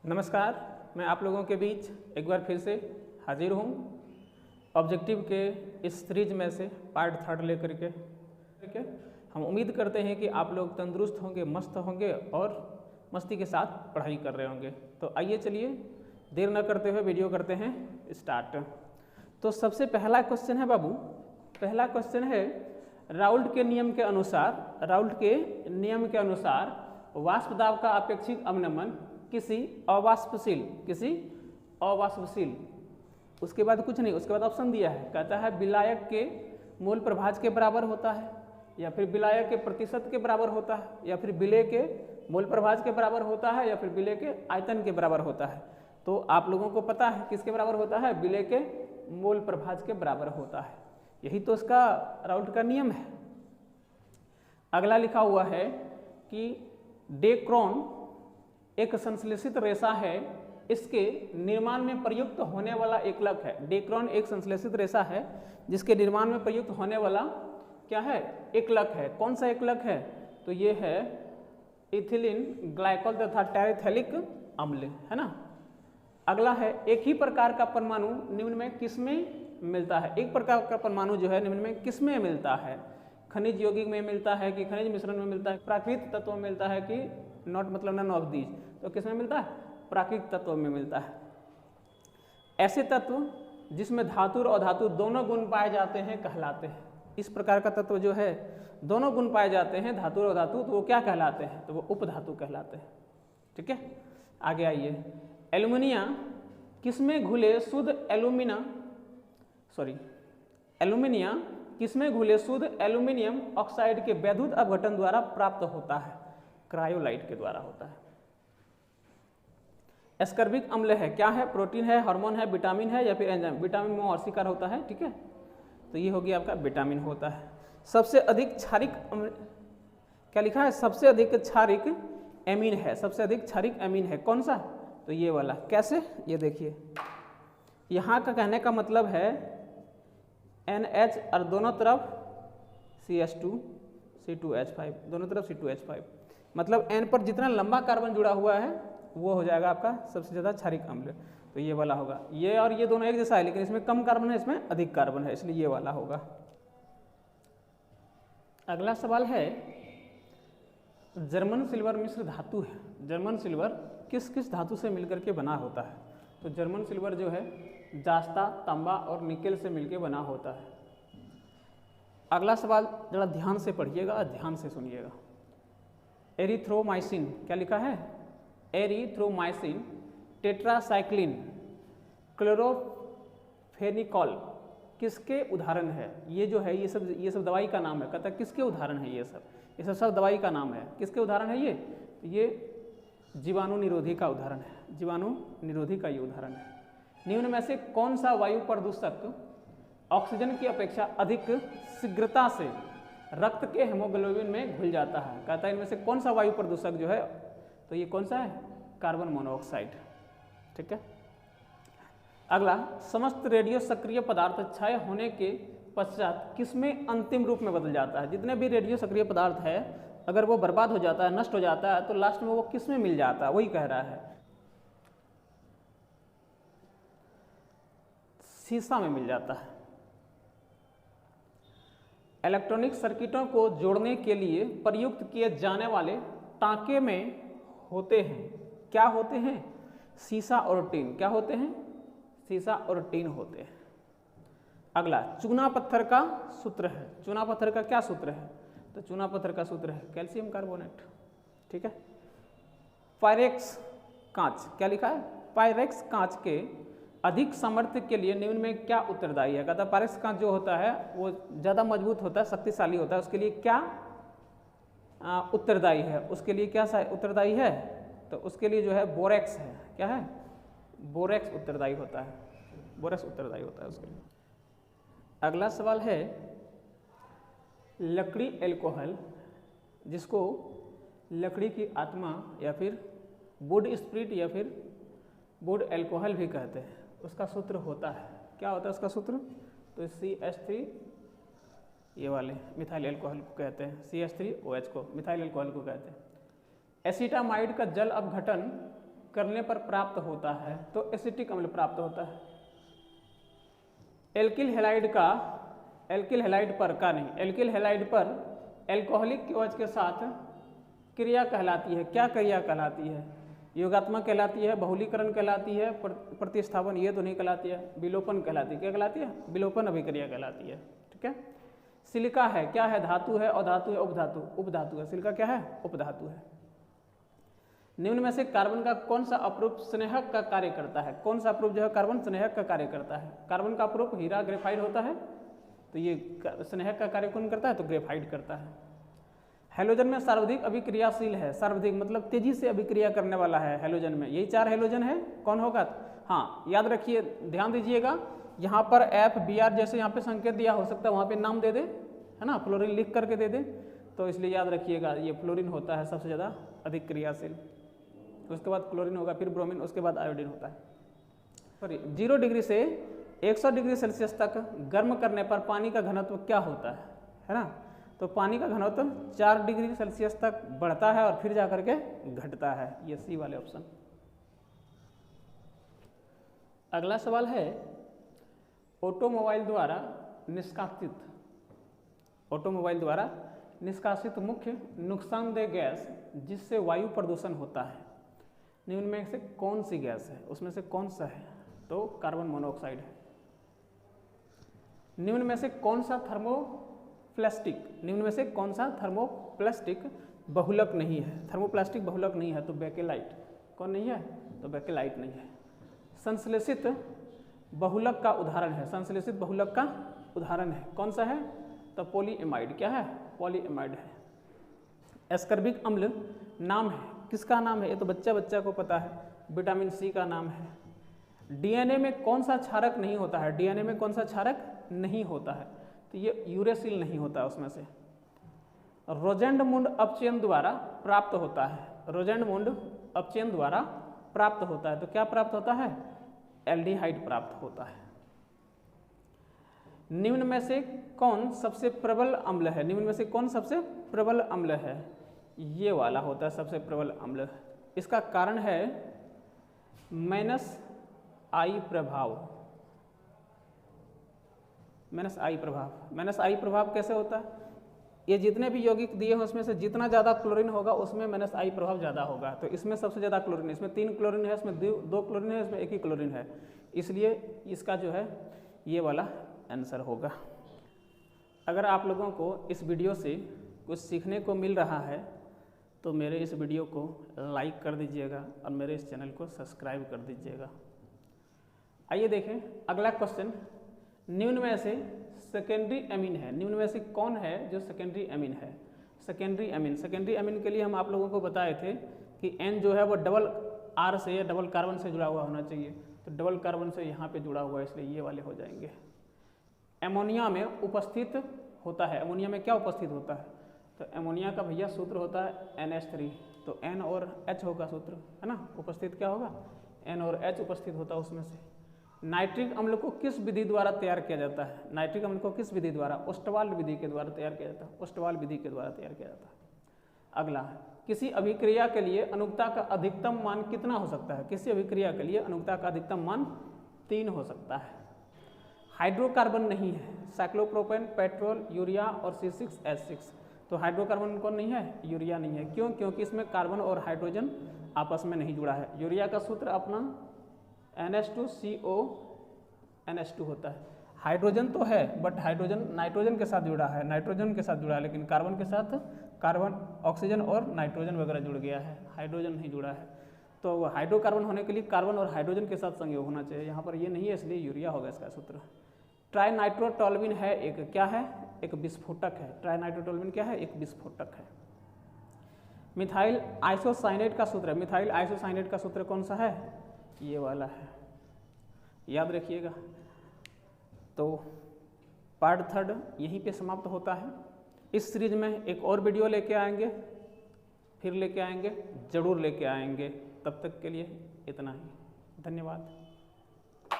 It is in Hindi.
नमस्कार, मैं आप लोगों के बीच एक बार फिर से हाजिर हूँ ऑब्जेक्टिव के इस सीरीज में से पार्ट 3 लेकर के हम उम्मीद करते हैं कि आप लोग तंदुरुस्त होंगे, मस्त होंगे और मस्ती के साथ पढ़ाई कर रहे होंगे। तो आइए चलिए देर न करते हुए वीडियो करते हैं स्टार्ट। तो सबसे पहला क्वेश्चन है बाबू, पहला क्वेश्चन है राउल्ट के नियम के अनुसार वाष्प दाब का अपेक्षित अवनमन किसी अवाष्पशील, उसके बाद कुछ नहीं, उसके बाद ऑप्शन दिया है, कहता है विलायक के मोल प्रभाज के बराबर होता है, या फिर विलायक के प्रतिशत के बराबर होता है, या फिर विलेय के मोल प्रभाज के बराबर होता है, या फिर विलेय के आयतन के बराबर होता है। तो आप लोगों को पता है किसके बराबर होता है, विलेय के मोल प्रभाज के बराबर होता है। यही तो इसका राउल्ट का नियम है। अगला लिखा हुआ है कि डेक्रोन एक संश्लेषित रेशा है, इसके निर्माण में प्रयुक्त होने वाला एकलक है। डेक्रोन एक संश्लेषित रेशा है जिसके निर्माण में प्रयुक्त होने वाला क्या है, एकलक है। कौन सा एकलक है, तो ये है इथिलीन ग्लाइकोल तथा टेरेथैलिक अम्ल, है ना। अगला है एक ही प्रकार का परमाणु निम्न में किसमें मिलता है। एक प्रकार का परमाणु जो है निम्न में किसमें मिलता है, खनिज यौगिक में मिलता है कि खनिज मिश्रण में मिलता है, प्राकृतिक तत्वों में मिलता है कि नॉट मतलब नन ऑफ दीज, तो किसमें मिलता है, प्राकृतिक तत्वों में मिलता है। ऐसे तत्व जिसमें धातु और अधातु दोनों गुण पाए जाते हैं कहलाते हैं। इस प्रकार का तत्व जो है दोनों गुण पाए जाते हैं, धातु और अधातु, तो वो क्या कहलाते हैं, तो वो उपधातु कहलाते हैं। ठीक है, आगे आइए। एल्यूमिनिया किसमें घुले शुद्ध एल्यूमिनिया किसमें घुले शुद्ध एल्यूमिनियम ऑक्साइड के वैद्युत अपघटन द्वारा प्राप्त होता है, क्रायोलाइट के द्वारा होता है। एस्कर्बिक अम्ल है, क्या है, प्रोटीन है, हार्मोन है, विटामिन है या फिर एंजाइम। विटामिन में और शिकार होता है, ठीक है, तो ये हो गया आपका विटामिन होता है। सबसे अधिक क्षारिक क्या लिखा है, सबसे अधिक क्षारिक एमीन है, सबसे अधिक क्षारिक एमीन है कौन सा, तो ये वाला। कैसे, ये देखिए, यहाँ का कहने का मतलब है NH और दोनों तरफ CH2 C2H5, दोनों तरफ C2H5, मतलब N पर जितना लंबा कार्बन जुड़ा हुआ है वो हो जाएगा आपका सबसे ज़्यादा क्षारिक अम्ल, तो ये वाला होगा। ये और ये दोनों एक जैसा है, लेकिन इसमें कम कार्बन है, इसमें अधिक कार्बन है, इसलिए ये वाला होगा। अगला सवाल है जर्मन सिल्वर मिश्र धातु है, जर्मन सिल्वर किस किस धातु से मिलकर के बना होता है, तो जर्मन सिल्वर जो है जास्ता, तांबा और निकेल से मिलकर बना होता है। अगला सवाल जरा ध्यान से पढ़िएगा, ध्यान से सुनिएगा। एरिथ्रोमाइसिन, क्या लिखा है, एरिथ्रोमाइसिन टेट्रासाइक्लिन क्लोरोफेनिकॉल किसके उदाहरण है। ये जो है ये सब दवाई का नाम है, कहता है किसके उदाहरण है, ये सब दवाई का नाम है, किसके उदाहरण है ये जीवाणु निरोधी का उदाहरण है, जीवाणु निरोधी का ये उदाहरण है। निम्न में से कौन सा वायु प्रदूषक ऑक्सीजन की अपेक्षा अधिक शीघ्रता से रक्त के हेमोग्लोबिन में घुल जाता है, कहता है इनमें से कौन सा वायु प्रदूषक जो है, तो ये कौन सा है, कार्बन मोनोऑक्साइड। ठीक है, अगला समस्त रेडियो सक्रिय पदार्थ क्षय होने के पश्चात किसमें अंतिम रूप में बदल जाता है। जितने भी रेडियो सक्रिय पदार्थ है अगर वो बर्बाद हो जाता है, नष्ट हो जाता है, तो लास्ट में वो किसमें मिल जाता है, वही कह रहा है, सीसा में मिल जाता है। इलेक्ट्रॉनिक सर्किटों को जोड़ने के लिए प्रयुक्त किए जाने वाले टांके में होते हैं, क्या होते हैं, सीसा और टीन, क्या होते हैं, सीसा और टीन होते हैं। अगला चूना पत्थर का सूत्र है, चूना पत्थर का क्या सूत्र है, तो चूना पत्थर का सूत्र है कैल्शियम कार्बोनेट। ठीक है, पायरेक्स कांच, क्या लिखा है, पायरेक्स कांच के अधिक सामर्थ्य के लिए निम्न में क्या उत्तरदायी है, कहता है पायरेक्स कांच जो होता है वो ज़्यादा मजबूत होता है, शक्तिशाली होता है, उसके लिए क्या उत्तरदायी है, उसके लिए क्या उत्तरदायी है, तो उसके लिए जो है बोरेक्स है, क्या है, बोरेक्स उत्तरदायी होता है, बोरेक्स उत्तरदायी होता है उसके लिए। अगला सवाल है लकड़ी एल्कोहल, जिसको लकड़ी की आत्मा या फिर वुड स्पिरिट या फिर वुड एल्कोहल भी कहते हैं, उसका सूत्र होता है, क्या होता है उसका सूत्र, तो CH3, ये वाले मिथाइल एल्कोहल को कहते हैं, CH3OH को मिथाइल एल्कोहल को कहते हैं। एसिटामाइड का जल अपघटन करने पर प्राप्त होता है, तो एसिटिक अम्ल प्राप्त होता है। एल्किल हैलाइड पर एल्कोहलिक केओएच के साथ क्रिया कहलाती है। क्या क्रिया कहलाती है? योगात्मक कहलाती है, बहुलीकरण कहलाती है, प्रतिस्थापन ये तो नहीं कहलाती है, विलोपन कहलाती है। क्या कहलाती है? विलोपन अभिक्रिया कहलाती है। ठीक है। सिलिका है, क्या है? धातु है, अधातु है, उपधातु है। सिलिका क्या है? उपधातु है। निम्न में से कार्बन का कौन सा अपरूप स्नेहक का कार्य करता है? कौन सा अपरूप जो है कार्बन स्नेहक का कार्य करता है? कार्बन का अपरूप हीरा ग्रेफाइट होता है, तो ये स्नेहक का कार्य कौन करता है? तो ग्रेफाइट करता है। हैलोजन में सर्वाधिक अभिक्रियाशील है, सर्वाधिक मतलब तेजी से अभिक्रिया करने वाला है हैलोजन में। यही 4 हैलोजन है, कौन होगा? हाँ, याद रखिए, ध्यान दीजिएगा, यहाँ पर F Br जैसे यहाँ पे संकेत दिया हो सकता है, वहाँ पे नाम दे दे, है ना, फ्लोरीन लिख करके दे दे, तो इसलिए याद रखिएगा ये फ्लोरीन होता है सबसे ज़्यादा अधिक क्रियाशील। उसके बाद क्लोरीन होगा, फिर ब्रोमीन, उसके बाद आयोडीन होता है। सॉरी, 0 डिग्री से 100 डिग्री सेल्सियस तक गर्म करने पर पानी का घनत्व क्या होता है ना? तो पानी का घनत्व 4 डिग्री सेल्सियस तक बढ़ता है और फिर जाकर के घटता है। ये सी वाले ऑप्शन। अगला सवाल है, ऑटोमोबाइल द्वारा निष्कासित मुख्य नुकसानदेह गैस जिससे वायु प्रदूषण होता है, निम्न में से कौन सी गैस है? उसमें से कौन सा है? तो कार्बन मोनोऑक्साइड है। निम्न में से कौन सा थर्मोप्लास्टिक बहुलक नहीं है? थर्मोप्लास्टिक बहुलक नहीं है, तो बेकेलाइट। कौन नहीं है? तो बेकेलाइट नहीं है। संश्लेषित बहुलक का उदाहरण है, संश्लेषित बहुलक का उदाहरण है, कौन सा है? तो पॉलीएमाइड। क्या है? पॉलीएमाइड है। एस्कर्बिक अम्ल नाम है, किसका नाम है? ये तो बच्चा को पता है, विटामिन सी का नाम है। डीएनए में कौन सा क्षारक नहीं होता है? डीएनए में कौन सा क्षारक नहीं होता है? तो ये यूरेसिल नहीं होता है उसमें से। रोजेंडमुंड अपचयन द्वारा प्राप्त होता है, रोजेंडमुंड अपचयन द्वारा प्राप्त होता है, तो क्या प्राप्त होता है? एल्डिहाइड प्राप्त होता है। निम्न में से कौन सबसे प्रबल अम्ल है? निम्न में से कौन सबसे प्रबल अम्ल है? ये वाला होता है सबसे प्रबल अम्ल। इसका कारण है -I प्रभाव। -I प्रभाव कैसे होता है? ये जितने भी यौगिक दिए हैं उसमें से जितना ज़्यादा क्लोरीन होगा उसमें -I प्रभाव ज़्यादा होगा। तो इसमें सबसे ज़्यादा क्लोरीन है, इसमें 3 क्लोरीन है, इसमें 2 क्लोरीन है, इसमें 1 ही क्लोरीन है, इसलिए इसका जो है ये वाला आंसर होगा। अगर आप लोगों को इस वीडियो से कुछ सीखने को मिल रहा है तो मेरे इस वीडियो को लाइक कर दीजिएगा और मेरे इस चैनल को सब्सक्राइब कर दीजिएगा। आइए देखें अगला क्वेश्चन। निम्न में से सेकेंडरी एमीन है, निम्न में से कौन है जो सेकेंडरी एमीन है? सेकेंडरी एमीन के लिए हम आप लोगों को बताए थे कि N जो है वो डबल R से या डबल कार्बन से जुड़ा हुआ होना चाहिए, तो डबल कार्बन से यहाँ पे जुड़ा हुआ है, इसलिए ये वाले हो जाएंगे। एमोनिया में उपस्थित होता है, एमोनिया में क्या उपस्थित होता है? तो एमोनिया का भैया सूत्र होता है NH3, तो N और H होगा सूत्र, है ना। उपस्थित क्या होगा? N और H उपस्थित होता है उसमें से। नाइट्रिक अम्ल को किस विधि द्वारा तैयार किया जाता है? नाइट्रिक अम्ल को किस विधि द्वारा? ओस्टवाल विधि के द्वारा तैयार किया जाता है, ओस्टवाल विधि के द्वारा तैयार किया जाता है। अगला, किसी अभिक्रिया के लिए अनुकता का अधिकतम मान कितना हो सकता है? किसी अभिक्रिया के लिए अनुकता का अधिकतम मान 3 हो सकता है। हाइड्रोकार्बन नहीं है, साइक्लोप्रोपेन, पेट्रोल, यूरिया और C6H6। तो हाइड्रोकार्बन कौन नहीं है? यूरिया नहीं है। क्यों? क्योंकि इसमें कार्बन और हाइड्रोजन आपस में नहीं जुड़ा है। यूरिया का सूत्र अपना NH2CO NH2 होता है। हाइड्रोजन तो है बट हाइड्रोजन नाइट्रोजन के साथ जुड़ा है, नाइट्रोजन के साथ जुड़ा है, लेकिन कार्बन के साथ कार्बन, ऑक्सीजन और नाइट्रोजन वगैरह जुड़ गया है, हाइड्रोजन नहीं जुड़ा है। तो हाइड्रोकार्बन होने के लिए कार्बन और हाइड्रोजन के साथ संयोग होना चाहिए, यहाँ पर ये नहीं है, इसलिए यूरिया होगा इसका सूत्र। ट्राइनाइट्रोटोल्यूइन है एक, क्या है? एक विस्फोटक है। ट्राइनाइट्रोटोल्यूइन क्या है? एक विस्फोटक है। मिथाइल आइसोसाइनेट का सूत्र है, मिथाइल आइसोसाइनेट का सूत्र कौन सा है? ये वाला है, याद रखिएगा। तो पार्ट 3 यहीं पे समाप्त होता है। इस सीरीज में एक और वीडियो लेके आएंगे, फिर लेके आएंगे, ज़रूर लेके आएंगे। तब तक के लिए इतना ही, धन्यवाद।